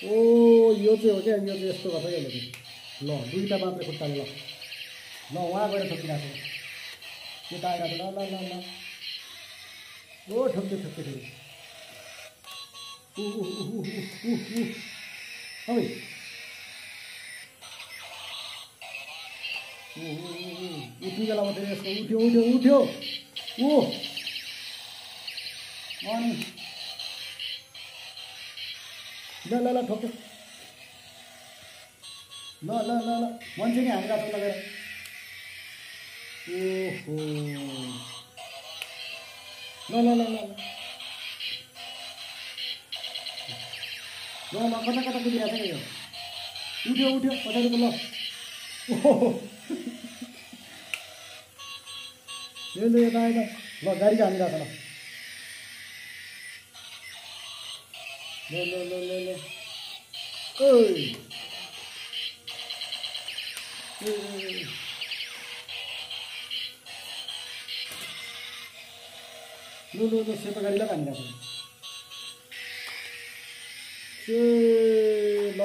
ओ यो चाहिँ हो क्या, यो चाहिँ यस्तो गर्छ क्या यसले। ल दुईवटा मात्रै खुट्टाले ल ल उहाँ गएर ठोकिरहेको छ यता आइरहेको। ल ल ल ल ओ ठोक्यो ठोक्यो फेरि। ओइ उठ्ने बेलामा फेरि यसको उठ्यो उठ्यो उठ्यो ओ अनि ल ल ल ठोक्यो। ल ल ल ल मान्छे नि हानिरहेको छ लगेर। ओहो ल ल ल ल ल ल कता कता कुदिरहेको छ यो। उठ्यो उठ्यो पछाडिको ल ओहो यो यता यता ल गाडीको हानिरहेको छ ल ल ल ल ल ओइ ल ल ल सेतो गाडीलाई हानिरहेको छ ल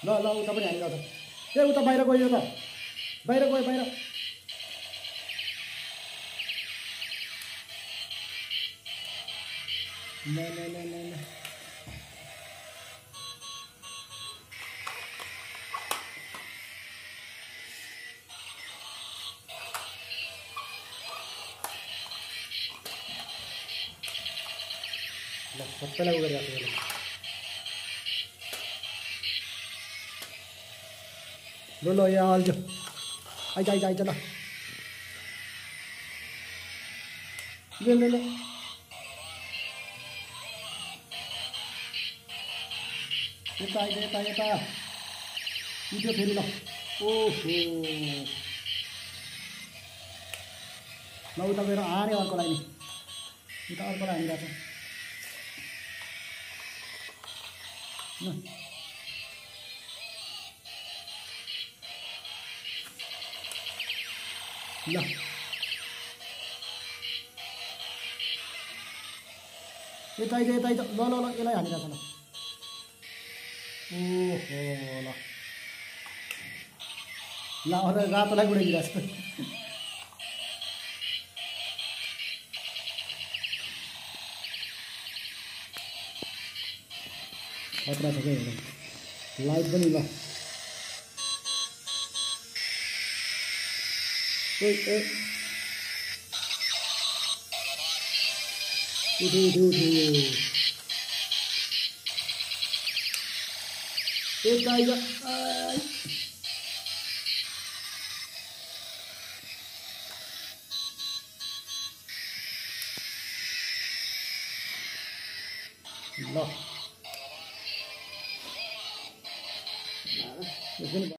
ल ल उता पनि हानिरहेको छ। ए उता बाहिर गयो, त बाहिर गयो बाहिर। ल ल ल ल ल ल सबैलाई उ गरिरहेको छ। ल ल यहाँ हाल्छ आइज आइज आइज ल ल ल ल यता आइज यता यता उठ्यो फेरि ल ओहो ल उता गएर हाने अर्कोलाई नि उता अर्कोलाई हानिरहेको छ। ल यता आइज यता आइज ल ल ल यसलाई हानिरहेको छ ल ओहो ल ल अरे रातोलाई उडाइदिरहेको छ। खतरा छ क्या लाइट पनि ल उठ्यो उठ्यो उठ्यो यता आइज ल